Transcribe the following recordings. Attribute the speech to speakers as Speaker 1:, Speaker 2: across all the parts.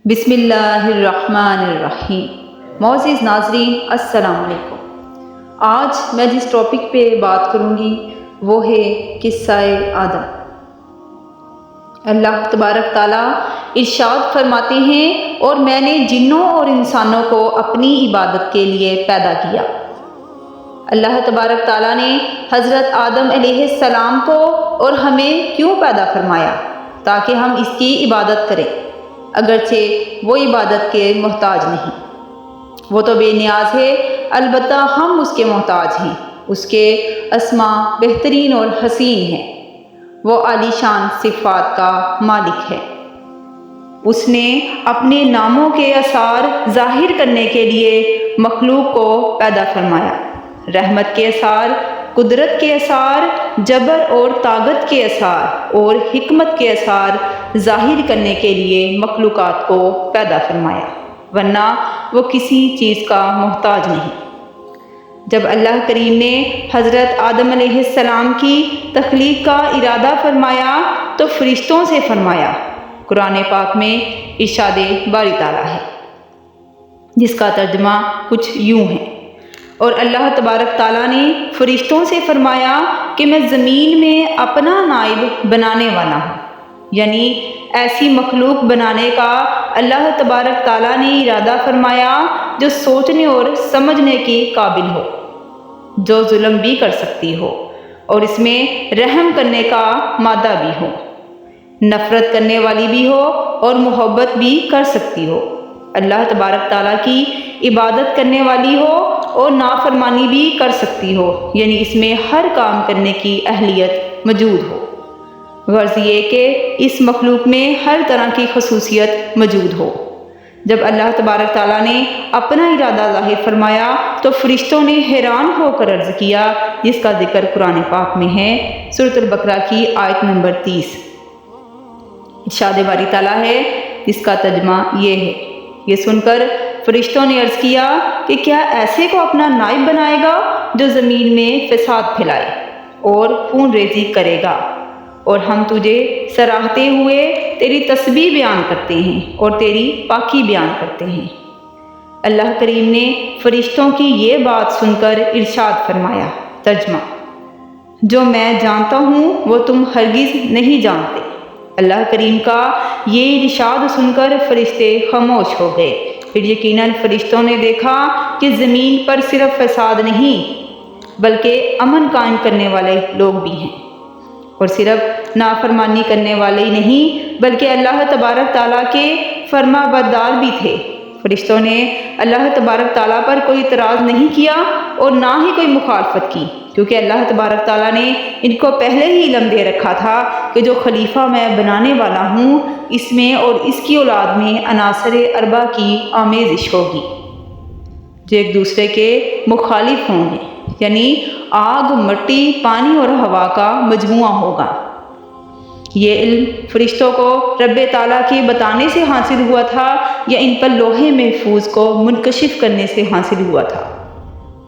Speaker 1: بسم اللہ الرحمن الرحیم۔ معزز ناظرین السلام علیکم۔ آج میں جس ٹاپک پہ بات کروں گی وہ ہے قصہ آدم۔ اللہ تبارک تعالیٰ ارشاد فرماتے ہیں، اور میں نے جنوں اور انسانوں کو اپنی عبادت کے لیے پیدا کیا۔ اللہ تبارک تعالیٰ نے حضرت آدم علیہ السلام کو اور ہمیں کیوں پیدا فرمایا؟ تاکہ ہم اس کی عبادت کریں، اگرچہ وہ عبادت کے محتاج نہیں۔ وہ تو بے نیاز ہے، البتہ ہم اس کے محتاج ہیں۔ اس کے اسماء بہترین اور حسین ہیں۔ وہ عالی شان صفات کا مالک ہے۔ اس نے اپنے ناموں کے اثار ظاہر کرنے کے لیے مخلوق کو پیدا فرمایا۔ رحمت کے اثار، قدرت کے اثار، جبر اور طاقت کے اثار اور حکمت کے اثار ظاہر کرنے کے لیے مخلوقات کو پیدا فرمایا، ورنہ وہ کسی چیز کا محتاج نہیں۔ جب اللہ کریم نے حضرت آدم علیہ السلام کی تخلیق کا ارادہ فرمایا تو فرشتوں سے فرمایا۔ قرآن پاک میں ارشاد باری تعالیٰ ہے، جس کا ترجمہ کچھ یوں ہے، اور اللہ تبارک تعالیٰ نے فرشتوں سے فرمایا کہ میں زمین میں اپنا نائب بنانے والا ہوں، یعنی ایسی مخلوق بنانے کا اللہ تبارک تعالیٰ نے ارادہ فرمایا جو سوچنے اور سمجھنے کی قابل ہو، جو ظلم بھی کر سکتی ہو اور اس میں رحم کرنے کا مادہ بھی ہو، نفرت کرنے والی بھی ہو اور محبت بھی کر سکتی ہو، اللہ تبارک تعالیٰ کی عبادت کرنے والی ہو اور نافرمانی بھی کر سکتی ہو، یعنی اس میں ہر کام کرنے کی اہلیت موجود ہو۔ غرض یہ کہ اس مخلوق میں ہر طرح کی خصوصیت موجود ہو۔ جب اللہ تبارک تعالیٰ نے اپنا ارادہ ظاہر فرمایا تو فرشتوں نے حیران ہو کر عرض کیا، جس کا ذکر قرآن پاک میں ہے، سورۃ البقرہ کی آیت نمبر 30۔ ارشاد باری تعالیٰ ہے، جس کا ترجمہ یہ ہے۔ یہ سن کر فرشتوں نے عرض کیا کہ کیا ایسے کو اپنا نائب بنائے گا جو زمین میں فساد پھیلائے اور خون ریزی کرے گا، اور ہم تجھے سراہتے ہوئے تیری تسبیح بیان کرتے ہیں اور تیری پاکی بیان کرتے ہیں۔ اللہ کریم نے فرشتوں کی یہ بات سن کر ارشاد فرمایا، ترجمہ: جو میں جانتا ہوں وہ تم ہرگز نہیں جانتے۔ اللہ کریم کا یہ ارشاد سن کر فرشتے خاموش ہو گئے۔ پھر یقیناً فرشتوں نے دیکھا کہ زمین پر صرف فساد نہیں بلکہ امن قائم کرنے والے لوگ بھی ہیں، اور صرف نافرمانی کرنے والے ہی نہیں بلکہ اللہ تبارک تعالیٰ کے فرما بردار بھی تھے۔ فرشتوں نے اللہ تبارک تعالیٰ پر کوئی اعتراض نہیں کیا اور نہ ہی کوئی مخالفت کی، کیونکہ اللہ تبارک تعالیٰ نے ان کو پہلے ہی علم دے رکھا تھا کہ جو خلیفہ میں بنانے والا ہوں، اس میں اور اس کی اولاد میں عناصر اربع کی آمیزش ہوگی جو ایک دوسرے کے مخالف ہوں گے، یعنی آگ، مٹی، پانی اور ہوا کا مجموعہ ہوگا۔ یہ علم فرشتوں کو رب تعالیٰ کے بتانے سے حاصل ہوا تھا یا ان پر لوح محفوظ کو منکشف کرنے سے حاصل ہوا تھا؟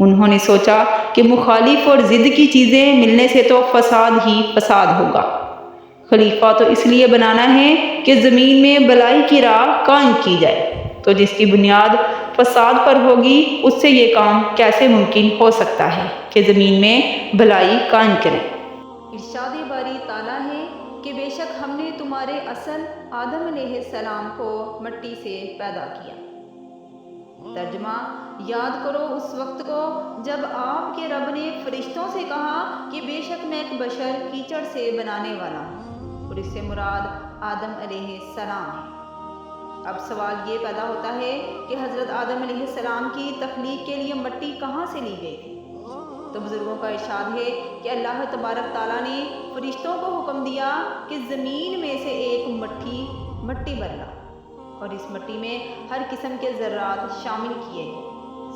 Speaker 1: انہوں نے سوچا کہ مخالف اور ضد کی چیزیں ملنے سے تو فساد ہی فساد ہوگا۔ خلیفہ تو اس لیے بنانا ہے کہ زمین میں بلائی کی راہ قائم کی جائے، تو جس کی بنیاد فساد پر ہوگی اس سے یہ کام کیسے ممکن ہو سکتا ہے کہ زمین میں بلائی قائم کریں۔ ارشاد باری تعالیٰ ہے کہ بے شک ہم نے تمہارے اصل آدم علیہ السلام کو مٹی سے پیدا کیا۔ ترجمہ: یاد کرو اس وقت کو جب آپ کے رب نے فرشتوں سے کہا کہ بے شک میں ایک بشر کیچڑ سے بنانے والا ہوں، اور اس سے مراد آدم علیہ السلام ہے۔ اب سوال یہ پیدا ہوتا ہے کہ حضرت آدم علیہ السلام کی تخلیق کے لیے مٹی کہاں سے لی گئی تھی؟ تو بزرگوں کا ارشاد ہے کہ اللہ تبارک تعالیٰ نے فرشتوں کو حکم دیا کہ زمین میں سے ایک مٹی بھر لا، اور اس مٹی میں ہر قسم کے ذرات شامل کیے گئے،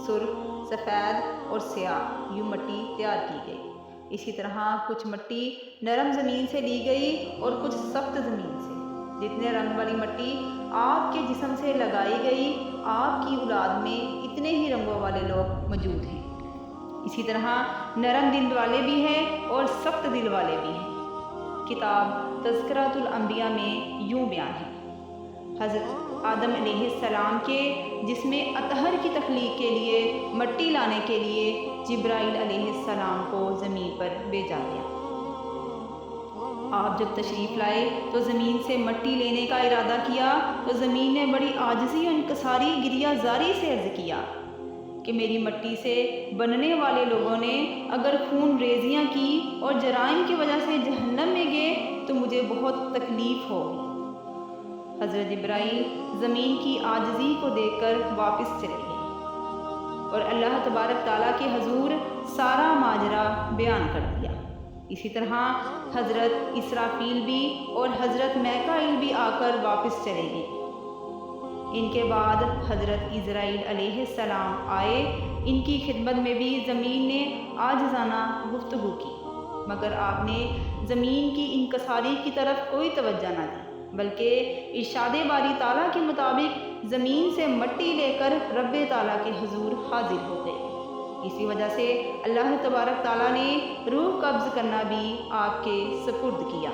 Speaker 1: سرخ، سفید اور سیاہ، یوں مٹی تیار کی گئی۔ اسی طرح کچھ مٹی نرم زمین سے لی گئی اور کچھ سخت زمین سے۔ جتنے رنگ والی مٹی آپ کے جسم سے لگائی گئی، آپ کی اولاد میں اتنے ہی رنگوں والے لوگ موجود ہیں۔ اسی طرح نرم دل والے بھی ہیں اور سخت دل والے بھی ہیں۔ کتاب تذکرۃ الانبیاء میں یوں بیان ہے، آدم علیہ السلام کے جسم اطہر کی تخلیق کے لیے مٹی لانے کے لیے جبرائیل علیہ السلام کو زمین پر بھیجا گیا۔ آپ جب تشریف لائے تو زمین سے مٹی لینے کا ارادہ کیا تو زمین نے بڑی عاجزی اور انکساری گریہ زاری سے عرض کیا کہ میری مٹی سے بننے والے لوگوں نے اگر خون ریزیاں کی اور جرائم کی وجہ سے جہنم میں گئے تو مجھے بہت تکلیف ہوگی۔ حضرت جبرائیل زمین کی عاجزی کو دیکھ کر واپس چلے گئے اور اللہ تبارک تعالیٰ کے حضور سارا ماجرا بیان کر دیا۔ اسی طرح حضرت اسرافیل بھی اور حضرت میکائیل بھی آ کر واپس چلے گئے۔ ان کے بعد حضرت عزرائیل علیہ السلام آئے۔ ان کی خدمت میں بھی زمین نے عاجزانہ گفتگو کی، مگر آپ نے زمین کی انکساری کی طرف کوئی توجہ نہ دی، بلکہ ارشاد باری تعالیٰ کے مطابق زمین سے مٹی لے کر رب تعالیٰ کے حضور حاضر ہو گئے۔ اسی وجہ سے اللہ تبارک تعالیٰ نے روح قبض کرنا بھی آپ کے سپرد کیا۔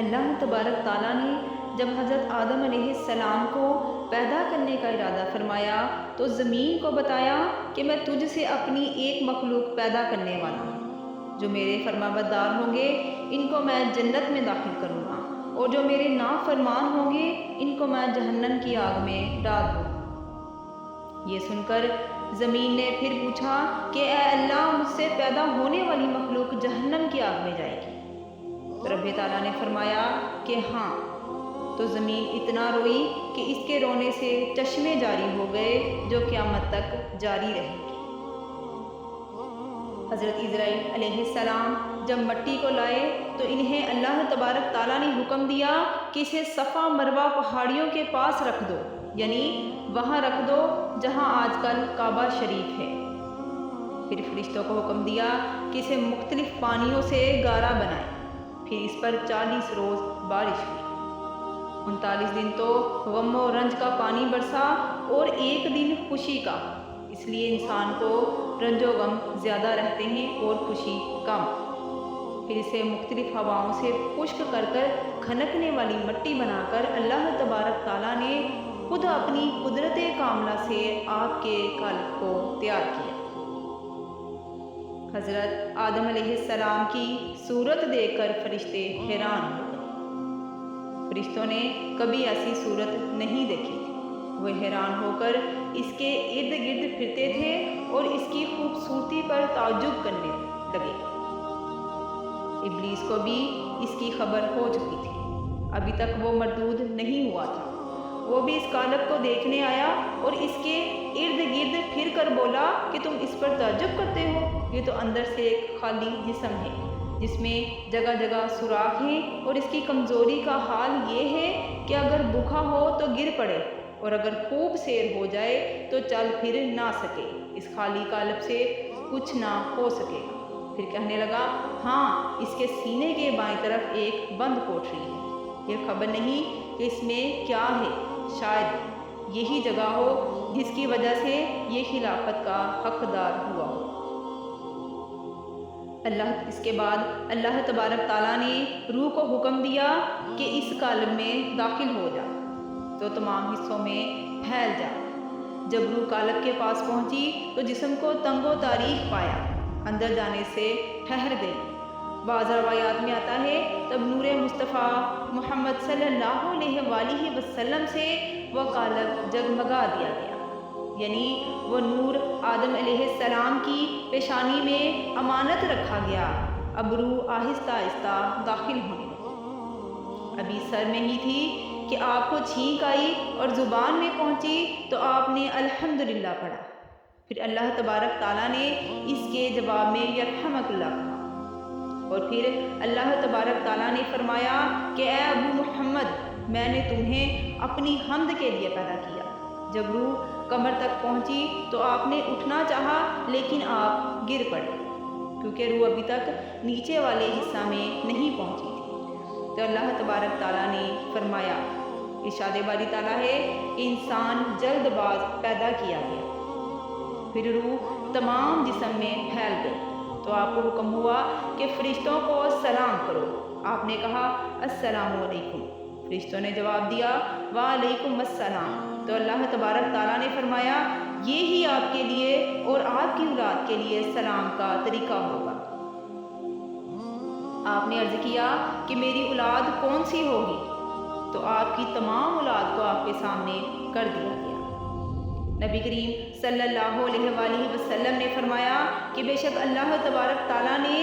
Speaker 1: اللہ تبارک تعالیٰ نے جب حضرت آدم علیہ السلام کو پیدا کرنے کا ارادہ فرمایا تو زمین کو بتایا کہ میں تجھ سے اپنی ایک مخلوق پیدا کرنے والا ہوں، جو میرے فرمانبردار ہوں گے ان کو میں جنت میں داخل کروں گا، اور جو میرے نافرمان ہوں گے ان کو میں جہنم کی آگ میں ڈال دوں گا۔ یہ سن کر زمین نے پھر پوچھا کہ اے اللہ، مجھ سے پیدا ہونے والی مخلوق جہنم کی آگ میں جائے گی؟ رب تعالیٰ نے فرمایا کہ ہاں۔ تو زمین اتنا روئی کہ اس کے رونے سے چشمے جاری ہو گئے جو قیامت تک جاری رہیں گے۔ حضرت عزرائیل علیہ السلام جب مٹی کو لائے تو انہیں اللہ تبارک تعالیٰ نے حکم دیا کہ اسے صفا مروہ پہاڑیوں کے پاس رکھ دو، یعنی وہاں رکھ دو جہاں آج کل کعبہ شریف ہے۔ پھر فرشتوں کو حکم دیا کہ اسے مختلف پانیوں سے گارا بنائیں۔ پھر اس پر 40 روز بارش ہوئی۔ 39 دن تو غم و رنج کا پانی برسا اور 1 دن خوشی کا، اس لیے انسان کو رنج و غم زیادہ رہتے ہیں اور خوشی کم۔ پھر اسے مختلف ہواؤں سے خشک کر کھنکنے والی مٹی بنا کر اللہ تبارک تعالیٰ نے خود اپنی قدرت کاملہ سے آپ کے قالب کو تیار کیا۔ حضرت آدم علیہ السلام کی صورت دیکھ کر فرشتے حیران ہو گئے۔ فرشتوں نے کبھی ایسی صورت نہیں دیکھی تھی۔ وہ حیران ہو کر اس کے ارد گرد پھرتے تھے اور اس کی خوبصورتی پر تعجب کرنے لگے۔ ابلیس کو بھی اس کی خبر ہو چکی تھی، ابھی تک وہ مردود نہیں ہوا تھا۔ وہ بھی اس قالب کو دیکھنے آیا اور اس کے ارد گرد پھر کر بولا کہ تم اس پر تعجب کرتے ہو، یہ تو اندر سے ایک خالی جسم ہے جس میں جگہ جگہ سوراخ ہیں، اور اس کی کمزوری کا حال یہ ہے کہ اگر بھوکا ہو تو گر پڑے اور اگر خوب سیر ہو جائے تو چل پھر نہ سکے، اس خالی قالب سے کچھ نہ ہو سکے گا۔ پھر کہنے لگا، ہاں، اس کے سینے کے بائیں طرف ایک بند کوٹری ہے، یہ خبر نہیں کہ اس میں کیا ہے، شاید یہی جگہ ہو جس کی وجہ سے یہ خلافت کا حقدار ہوا ہو۔ اس کے بعد اللہ تبارک تعالیٰ نے روح کو حکم دیا کہ اس قالب میں داخل ہو جا، تو تمام حصوں میں پھیل جا۔ جب روح قالب کے پاس پہنچی تو جسم کو تنگ و تاریخ پایا، اندر جانے سے ٹھہر گئی۔ بعض روایات میں آتا ہے تب نور مصطفیٰ محمد صلی اللہ علیہ وآلہ وسلم سے وہ قالب جگمگا دیا گیا، یعنی وہ نور آدم علیہ السلام کی پیشانی میں امانت رکھا گیا۔ اب روح آہستہ آہستہ داخل ہونے لگی۔ ابھی سر میں ہی تھی کہ آپ کو چھینک آئی اور زبان میں پہنچی تو آپ نے الحمدللہ پڑھا۔ پھر اللہ تبارک تعالیٰ نے اس کے جواب میں یرحمک اللہ کہا، اور پھر اللہ تبارک تعالیٰ نے فرمایا کہ اے ابو محمد، میں نے تمہیں اپنی حمد کے لیے پیدا کیا۔ جب روح کمر تک پہنچی تو آپ نے اٹھنا چاہا لیکن آپ گر پڑے، کیونکہ روح ابھی تک نیچے والے حصہ میں نہیں پہنچی تھی۔ تو اللہ تبارک تعالیٰ نے فرمایا، ارشاد باری تعالیٰ ہے کہ انسان جلد باز پیدا کیا گیا۔ پھر روح تمام جسم میں پھیل گئی تو آپ کو حکم ہوا کہ فرشتوں کو سلام کرو۔ آپ نے کہا السلام علیکم۔ فرشتوں نے جواب دیا وعلیکم السلام۔ تو اللہ تبارک تعالیٰ نے فرمایا یہ ہی آپ کے لیے اور آپ کی اولاد کے لیے سلام کا طریقہ ہوگا۔ آپ نے عرض کیا کہ میری اولاد کون سی ہوگی؟ تو آپ کی تمام اولاد کو آپ کے سامنے کر دیا گیا۔ نبی کریم صلی اللہ علیہ وآلہ وسلم نے فرمایا کہ بے شک اللہ تبارک تعالیٰ نے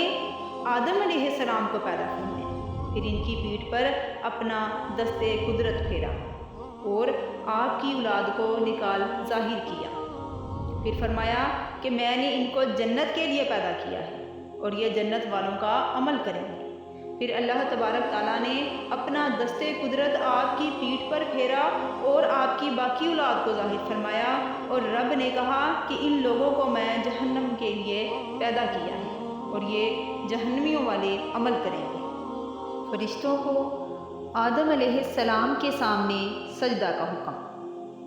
Speaker 1: آدم علیہ السلام کو پیدا فرمایا، پھر ان کی پیٹھ پر اپنا دست قدرت پھیرا اور آپ کی اولاد کو نکال ظاہر کیا۔ پھر فرمایا کہ میں نے ان کو جنت کے لیے پیدا کیا ہے اور یہ جنت والوں کا عمل کریں گے۔ پھر اللہ تبارک تعالیٰ نے اپنا دست قدرت آپ کی پیٹھ پر پھیرا اور آپ کی باقی اولاد کو ظاہر فرمایا، اور رب نے کہا کہ ان لوگوں کو میں جہنم کے لیے پیدا کیا ہے اور یہ جہنمیوں والے عمل کریں گے۔ فرشتوں کو آدم علیہ السلام کے سامنے سجدہ کا حکم۔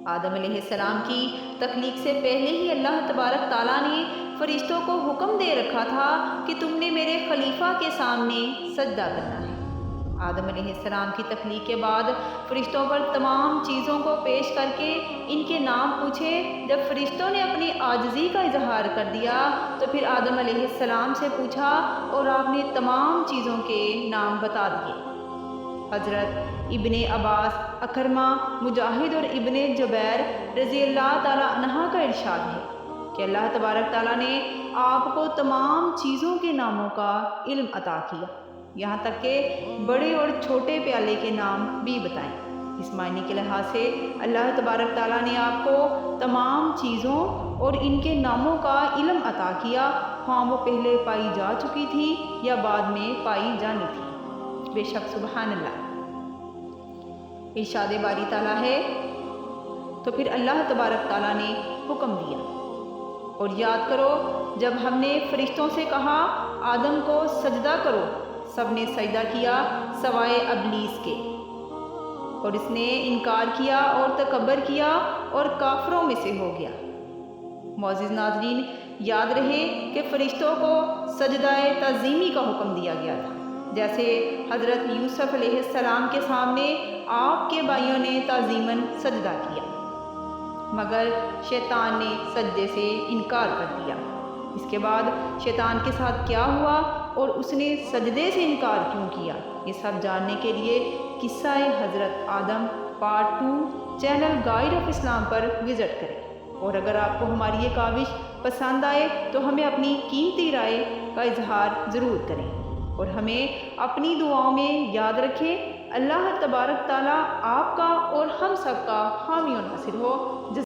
Speaker 1: آدم علیہ السلام کی تخلیق سے پہلے ہی اللہ تبارک تعالیٰ نے فرشتوں کو حکم دے رکھا تھا کہ تم نے میرے خلیفہ کے سامنے سجدہ کرنا ہے۔ آدم علیہ السلام کی تخلیق کے بعد فرشتوں پر تمام چیزوں کو پیش کر کے ان کے نام پوچھے۔ جب فرشتوں نے اپنی عاجزی کا اظہار کر دیا تو پھر آدم علیہ السلام سے پوچھا اور آپ نے تمام چیزوں کے نام بتا دیے۔ حضرت ابن عباس، اکرمہ، مجاہد اور ابن جبیر رضی اللہ تعالیٰ عنہ کا ارشاد ہے کہ اللہ تبارک تعالیٰ نے آپ کو تمام چیزوں کے ناموں کا علم عطا کیا، یہاں تک کہ بڑے اور چھوٹے پیالے کے نام بھی بتائیں۔ اس معنی کے لحاظ سے اللہ تبارک تعالیٰ نے آپ کو تمام چیزوں اور ان کے ناموں کا علم عطا کیا، ہاں وہ پہلے پائی جا چکی تھی یا بعد میں پائی جانی تھی۔ بے شک سبحان اللہ۔ ارشاد باری تعالیٰ ہے تو پھر اللہ تبارک تعالیٰ نے حکم دیا، اور یاد کرو جب ہم نے فرشتوں سے کہا آدم کو سجدہ کرو، سب نے سجدہ کیا سوائے ابلیس کے، اور اس نے انکار کیا اور تکبر کیا اور کافروں میں سے ہو گیا۔ معزز ناظرین، یاد رہے کہ فرشتوں کو سجدہ تعظیمی کا حکم دیا گیا تھا، جیسے حضرت یوسف علیہ السلام کے سامنے آپ کے بھائیوں نے تعظیماً سجدہ کیا، مگر شیطان نے سجدے سے انکار کر دیا۔ اس کے بعد شیطان کے ساتھ کیا ہوا اور اس نے سجدے سے انکار کیوں کیا، یہ سب جاننے کے لیے قصہ حضرت آدم part 2 channel guide of Islam per visit کریں، اور اگر آپ کو ہماری یہ کاوش پسند آئے تو ہمیں اپنی قیمتی رائے کا اظہار ضرور کریں، اور ہمیں اپنی دعاؤں میں یاد رکھیں۔ اللہ تبارک تعالیٰ آپ کا اور ہم سب کا حامی و ناصر ہو۔